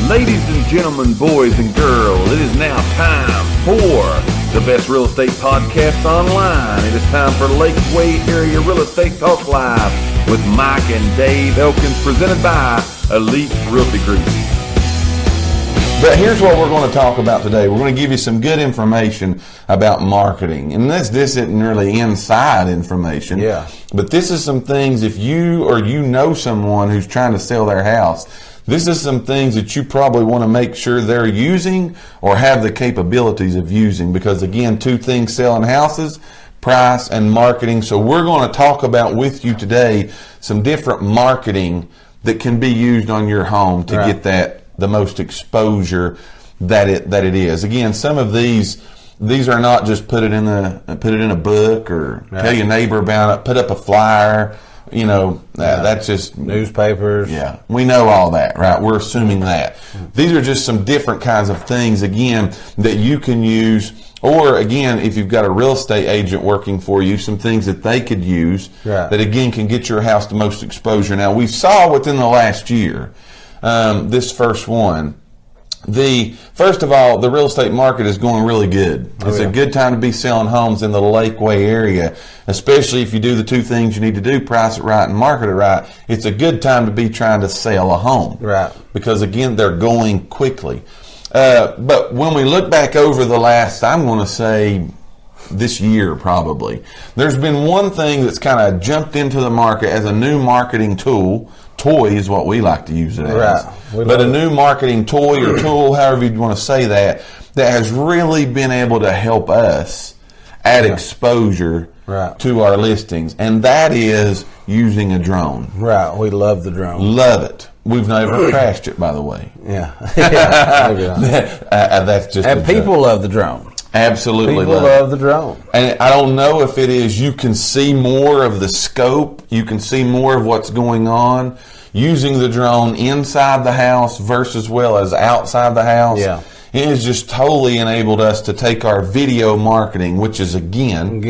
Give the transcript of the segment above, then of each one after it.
Ladies and gentlemen, boys and girls, it is now time for the best real estate podcast online. It is time for Lakeway Area Real Estate Talk Live with Mike and Dave Elkins, presented by Elite Realty Group. But here's what we're going to talk about today. We're going to give you some good information about marketing. And this isn't really inside information. Yeah. But this is some things, if you or you know someone who's trying to sell their house, this is some things that you probably want to make sure they're using or have the capabilities of using. Because again, two things selling houses: price and marketing. So we're going to talk about with you today some different marketing that can be used on your home to get the most exposure that it is. Again, some of these are not just put it in a book or tell your neighbor about it, put up a flyer. You know, that's just newspapers. Yeah, we know all that, right? We're assuming that. These are just some different kinds of things, again, that you can use. Or, again, if you've got a real estate agent working for you, some things that they could use that, again, can get your house the most exposure. Now, we saw within the last year, this first one, first of all, the real estate market is going really good. It's a good time to be selling homes in the Lakeway area, especially if you do the two things you need to do: price it right and market it right. It's a good time to be trying to sell a home. Right. Because, again, they're going quickly. But when we look back over the last, I'm going to say, this year probably, there's been one thing that's kind of jumped into the market as a new marketing tool. Toy is what we like to use it as. Right. But a new marketing toy or tool, however you want to say that has really been able to help us add exposure to our listings. And that is using a drone. Right. We love the drone. Love it. We've never crashed it, by the way. Yeah. That's just and people love the drone. Absolutely. People love the drone. And I don't know if it is you can see more of the scope, you can see more of what's going on using the drone inside the house versus well as outside the house. Yeah. It has just totally enabled us to take our video marketing, which is again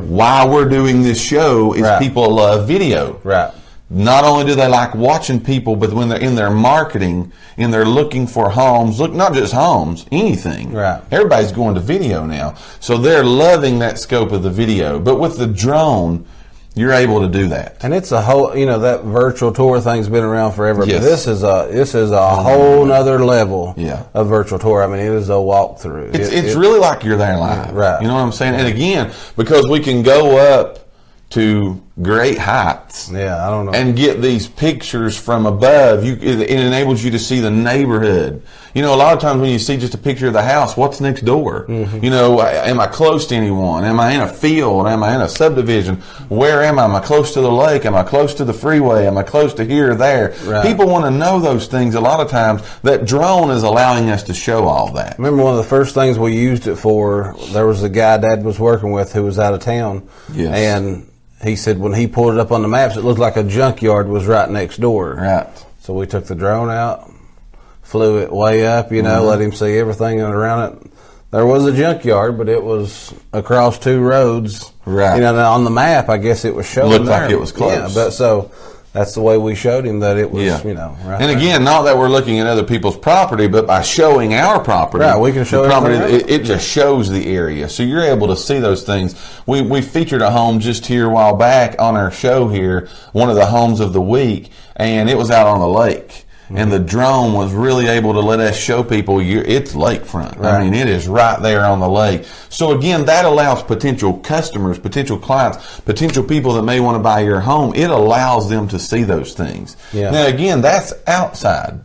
why we're doing this show is people love video. Right. Not only do they like watching people, but when they're in their marketing and they're looking for homes, not just homes, anything. Right. Everybody's going to video now. So they're loving that scope of the video. But with the drone, you're able to do that. And it's a whole, that virtual tour thing's been around forever. Yes. But this is a whole nother level of virtual tour. I mean, it is a walkthrough. It's really like you're there live. Right. You know what I'm saying? And again, because we can go up to great heights. Yeah, I don't know. And get these pictures from above. It enables you to see the neighborhood. A lot of times when you see just a picture of the house, what's next door? Mm-hmm. Am I close to anyone? Am I in a field? Am I in a subdivision? Where am I? Am I close to the lake? Am I close to the freeway? Am I close to here or there? Right. People want to know those things. A lot of times that drone is allowing us to show all that. Remember one of the first things we used it for, there was a guy Dad was working with who was out of town. Yes. And he said when he pulled it up on the maps, it looked like a junkyard was right next door. Right. So we took the drone out, flew it way up, let him see everything around it. There was a junkyard, but it was across two roads. Right. On the map, I guess it was showing Looked there. like it was close. Yeah, but so that's the way we showed him that it was, right. And again, not that we're looking at other people's property, but by showing our property, we can show the property. It just shows the area, so you're able to see those things. We featured a home just here a while back on our show here, one of the homes of the week, and it was out on the lake. And the drone was really able to let us show people it's lakefront. Right. I mean, it is right there on the lake. So again, that allows potential customers, potential clients, potential people that may want to buy your home. It allows them to see those things. Yeah. Now again, that's outside.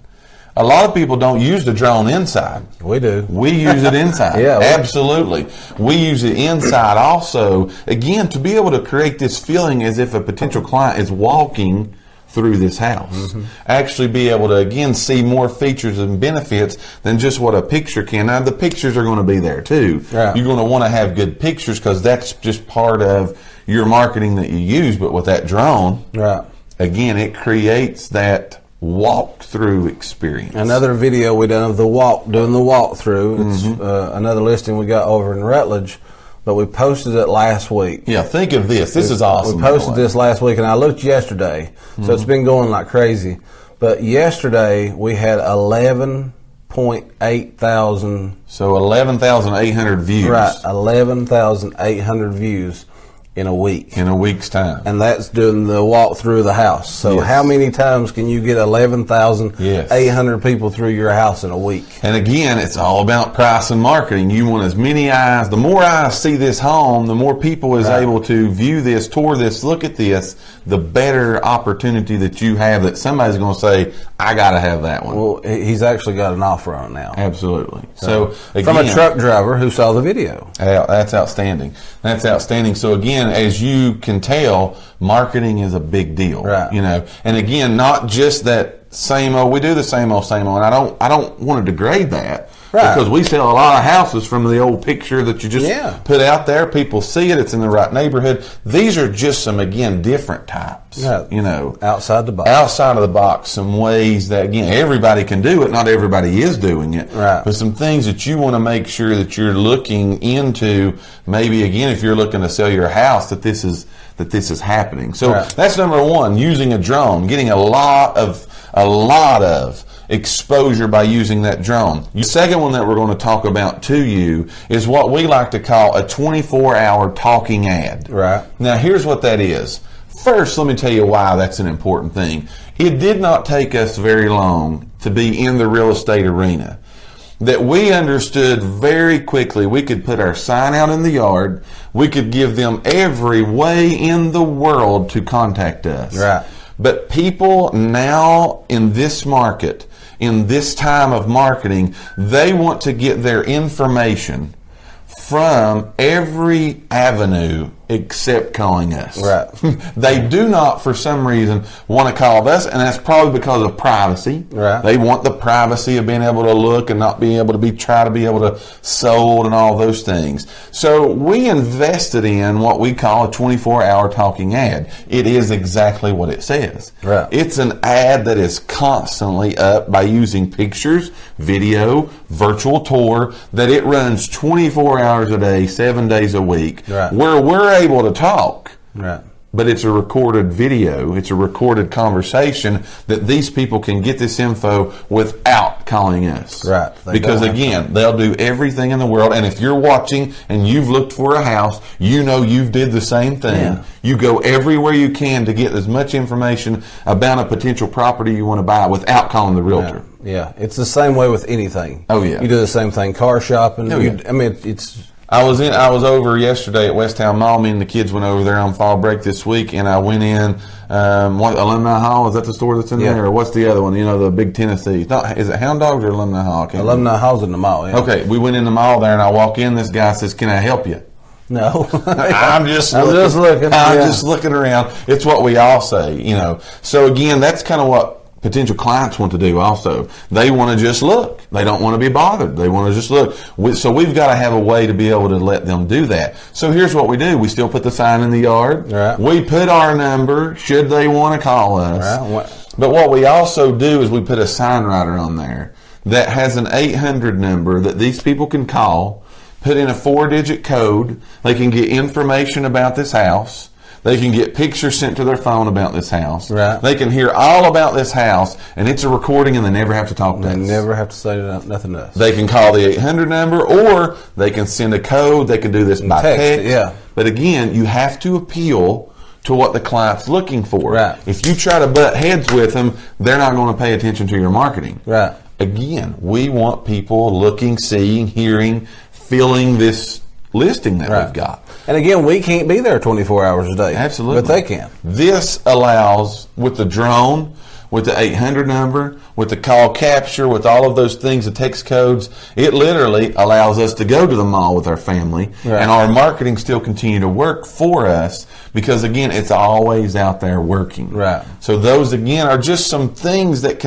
A lot of people don't use the drone inside. We do. We use it inside. Absolutely. We use it inside also, again, to be able to create this feeling as if a potential client is walking through this house. Mm-hmm. Actually be able to, again, see more features and benefits than just what a picture can. Now, the pictures are going to be there, too. Right. You're going to want to have good pictures because that's just part of your marketing that you use. But with that drone, again, it creates that walk-through experience. Another video we done of doing the walkthrough. It's another listing we got over in Rutledge. But we posted it last week. Yeah, think of this. This is awesome. We posted this last week, and I looked yesterday. So it's been going like crazy. But yesterday, we had 11 6.8 thousand. So 11,800 views. Right, 11,800 views in a week. In a week's time. And that's doing the walk through the house. So Yes. how many times can you get 11,800 people through your house in a week? And again, it's all about price and marketing. You want as many eyes. The more eyes see this home, the more people is able to view this, tour this, look at this, the better opportunity that you have that somebody's going to say, I got to have that one. Well, he's actually got an offer on it now. Absolutely. So again, from a truck driver who saw the video. That's outstanding. That's outstanding. So again, as you can tell, marketing is a big deal. Right. You know, and again, not just that same old. We do the same old, same old. And I don't want to degrade that. Right. Because we sell a lot of houses from the old picture that you just put out there. People see it. It's in the right neighborhood. These are just some, again, different types. Yeah. You know, Outside the box. outside of the box, some ways that, again, everybody can do it. Not everybody is doing it. Right. But some things that you want to make sure that you're looking into, maybe, again, if you're looking to sell your house, that this is happening. So that's number one, using a drone, getting a lot of exposure by using that drone. The second one that we're going to talk about to you is what we like to call a 24-hour talking ad. Right. Now, here's what that is. First, let me tell you why that's an important thing. It did not take us very long to be in the real estate arena. That we understood very quickly we could put our sign out in the yard. We could give them every way in the world to contact us. Right. But people now in this market, in this time of marketing, they want to get their information from every avenue except calling us. Right. They do not, for some reason, want to call us, and that's probably because of privacy. Right. They want the privacy of being able to look and not being able to try to be able to sold and all those things. So we invested in what we call a 24-hour talking ad. It is exactly what it says. Right. It's an ad that is constantly up by using pictures, video, virtual tour, that it runs 24 hours a day, 7 days a week, where we're able to talk. Right. But it's a recorded video. It's a recorded conversation that these people can get this info without calling us. Right. Because again, they'll do everything in the world. And if you're watching and you've looked for a house, you know you've did the same thing. Yeah. You go everywhere you can to get as much information about a potential property you want to buy without calling the realtor. Yeah. It's the same way with anything. Oh, yeah. You do the same thing. Car shopping. Oh, yeah. I mean, it's... I was over yesterday at West Town Mall. Me and the kids went over there on fall break this week, and I went in. Alumni Hall, is that the store that's in there, or what's the other one? You know, the big Tennessee. Is it Hound Dogs or Alumni Hall? Alumni Hall's in the mall. Yeah. Okay, we went in the mall there, and I walk in. This guy says, "Can I help you?" No, I'm just looking. I'm just looking around. It's what we all say, you know. So again, that's kind of what potential clients want to do also. They want to just look. They don't want to be bothered. They want to just look. So we've got to have a way to be able to let them do that. So here's what we do. We still put the sign in the yard. Right. We put our number should they want to call us. Right. But what we also do is we put a sign writer on there that has an 800 number that these people can call, put in a 4-digit code. They can get information about this house. They can get pictures sent to their phone about this house. Right. They can hear all about this house, and it's a recording, and they never have to talk to us. They never have to say nothing to us. They can call the 800 number, or they can send a code. They can do this by text. Yeah. But again, you have to appeal to what the client's looking for. Right. If you try to butt heads with them, they're not going to pay attention to your marketing. Right. Again, we want people looking, seeing, hearing, feeling this listing that we've got. And again, we can't be there 24 hours a day. Absolutely. But they can. This allows, with the drone, with the 800 number, with the call capture, with all of those things, the text codes, it literally allows us to go to the mall with our family, and our marketing still continue to work for us because, again, it's always out there working. Right. So those, again, are just some things that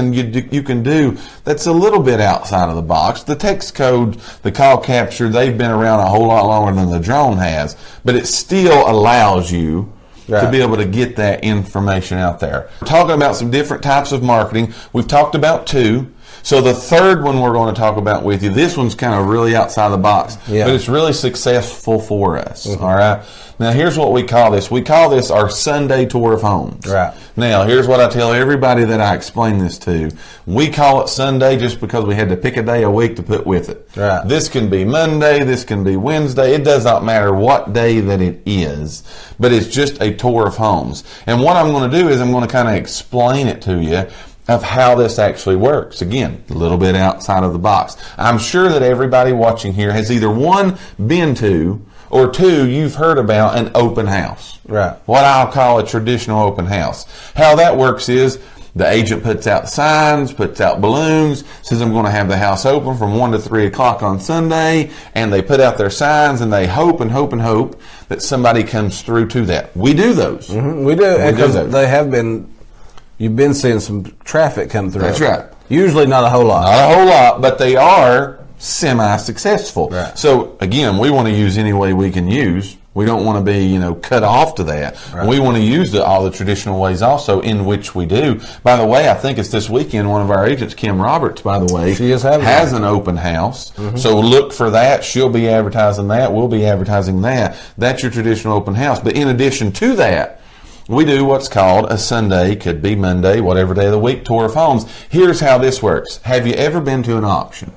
you can do that's a little bit outside of the box. The text code, the call capture, they've been around a whole lot longer than the drone has, but it still allows you to be able to get that information out there. We're talking about some different types of marketing. We've talked about two. So the third one we're going to talk about with you, this one's kind of really outside the box, but it's really successful for us. All right. Now here's what we call this. We call this our Sunday tour of homes. Right. Now here's what I tell everybody that I explain this to. We call it Sunday just because we had to pick a day a week to put with it. Right. This can be Monday, this can be Wednesday. It does not matter what day that it is, but it's just a tour of homes. And what I'm going to do is I'm going to kind of explain it to you of how this actually works. Again, a little bit outside of the box. I'm sure that everybody watching here has either one, been to, or two, you've heard about an open house. Right. What I'll call a traditional open house. How that works is the agent puts out signs, puts out balloons, says I'm going to have the house open from 1 to 3 o'clock on Sunday, and they put out their signs and they hope and hope and hope that somebody comes through to that. We do those. Mm-hmm. We do, because they have been. You've been seeing some traffic come through. That's right. Usually not a whole lot. Not a whole lot, but they are semi-successful. Right. So, again, we want to use any way we can use. We don't want to be, cut off to that. Right. We want to use all the traditional ways also in which we do. By the way, I think it's this weekend, one of our agents, Kim Roberts, by the way, has an open house. Mm-hmm. So look for that. She'll be advertising that. We'll be advertising that. That's your traditional open house. But in addition to that, we do what's called a Sunday, could be Monday, whatever day of the week, tour of homes. Here's how this works. Have you ever been to an auction?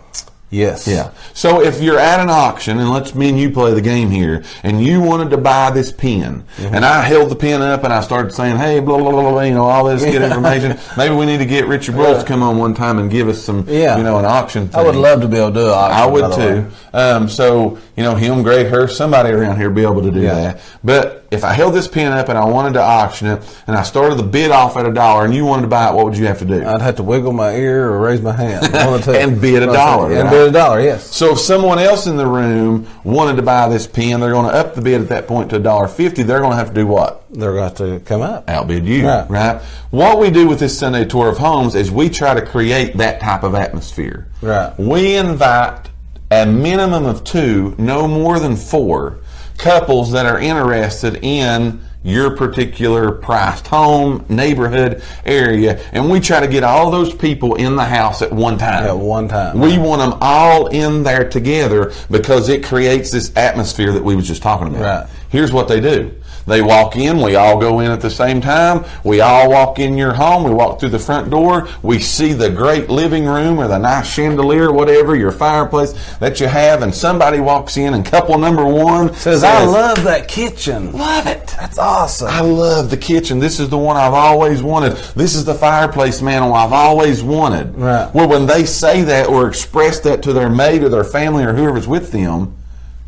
Yes. Yeah. So if you're at an auction, and let's me and you play the game here, and you wanted to buy this pen, and I held the pen up and I started saying, hey, blah, blah, blah, blah, all this good information. Maybe we need to get Richard Brooks to come on one time and give us some, an auction thing. I would love to be able to do an auction. I would too. So, him, Great Hurst, somebody around here be able to do that. But if I held this pen up and I wanted to auction it, and I started the bid off at $1, and you wanted to buy it, what would you have to do? I'd have to wiggle my ear or raise my hand. And bid $1. And bid $1, yes. So if someone else in the room wanted to buy this pen, they're going to up the bid at that point to $1.50. They're going to have to do what? They're going to have to come up. Outbid you, right? What we do with this Sunday tour of homes is we try to create that type of atmosphere. Right. We invite a minimum of 2, no more than 4 couples that are interested in your particular priced home, neighborhood, area, and we try to get all those people in the house at one time. At one time. We want them all in there together because it creates this atmosphere that we was just talking about. Right. Here's what they do. They walk in, we all go in at the same time, we all walk in your home, we walk through the front door, we see the great living room or the nice chandelier, whatever, your fireplace that you have, and somebody walks in and couple number 1 says, I love that kitchen. Love it. That's awesome. I love the kitchen. This is the one I've always wanted. This is the fireplace mantle I've always wanted. Right. Well, when they say that or express that to their mate or their family or whoever's with them,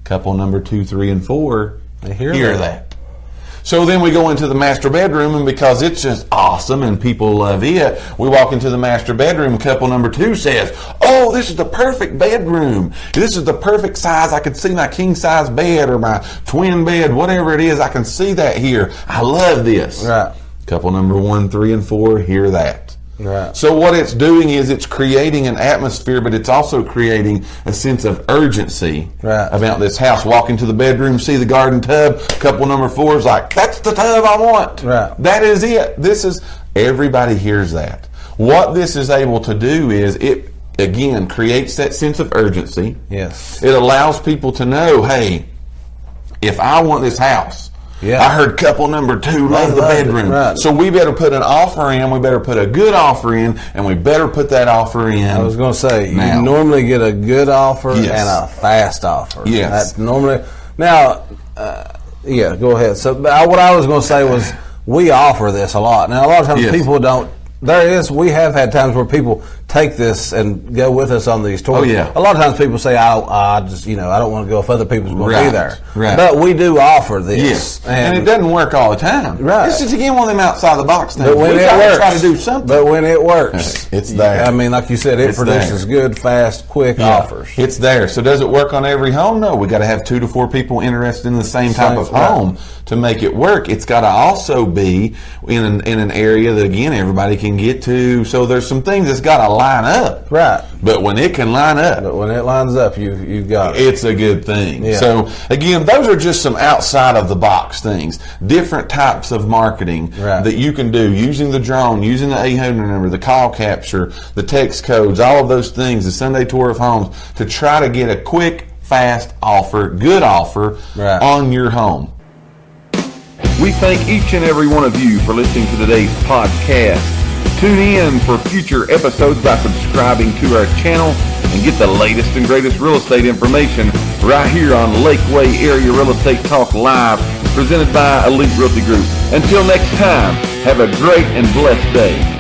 couple number 2, 3, and 4 they hear that. So then we go into the master bedroom, and because it's just awesome and people love it, we walk into the master bedroom. Couple number 2 says, oh, this is the perfect bedroom. This is the perfect size. I can see my king size bed or my twin bed, whatever it is. I can see that here. I love this. Right. Couple number 1, 3, and 4 hear that. Right. So what it's doing is it's creating an atmosphere, but it's also creating a sense of urgency about this house. Walk into the bedroom, see the garden tub. Couple number 4 is like, that's the tub I want. Right. That is it. Everybody hears that. What this is able to do is it, again, creates that sense of urgency. Yes. It allows people to know, hey, if I want this house, I heard couple number 2 love the bedroom. Right. So we better put an offer in. We better put a good offer in, and we better put that offer in. I was going to say, now. You normally get a good offer and a fast offer. Yes. That's normally. Now, go ahead. So what I was going to say was we offer this a lot. Now, a lot of times people don't. We have had times where people take this and go with us on these tours. Oh, yeah. A lot of times people say, I don't want to go if other people's going to be there. Right. But we do offer this. Yes. And it doesn't work all the time. Right. It's just, again, one of them outside the box things. But when it works. Try to do something. But when it works. It's there. I mean, like you said, it produces good, fast, quick offers. It's there. So does it work on every home? No. We got to have 2 to 4 people interested in the same type of home to make it work. It's got to also be in an area that, again, everybody can get to. So there's some things that's got to line up. Right. But when it can line up. But when it lines up, you've got it. It's a good thing. Yeah. So, again, those are just some outside of the box things. Different types of marketing that you can do using the drone, using the 800 number, the call capture, the text codes, all of those things, the Sunday tour of homes, to try to get a quick, fast offer, good offer on your home. We thank each and every one of you for listening to today's podcast. Tune in for future episodes by subscribing to our channel and get the latest and greatest real estate information right here on Lakeway Area Real Estate Talk Live, presented by Elite Realty Group. Until next time, have a great and blessed day.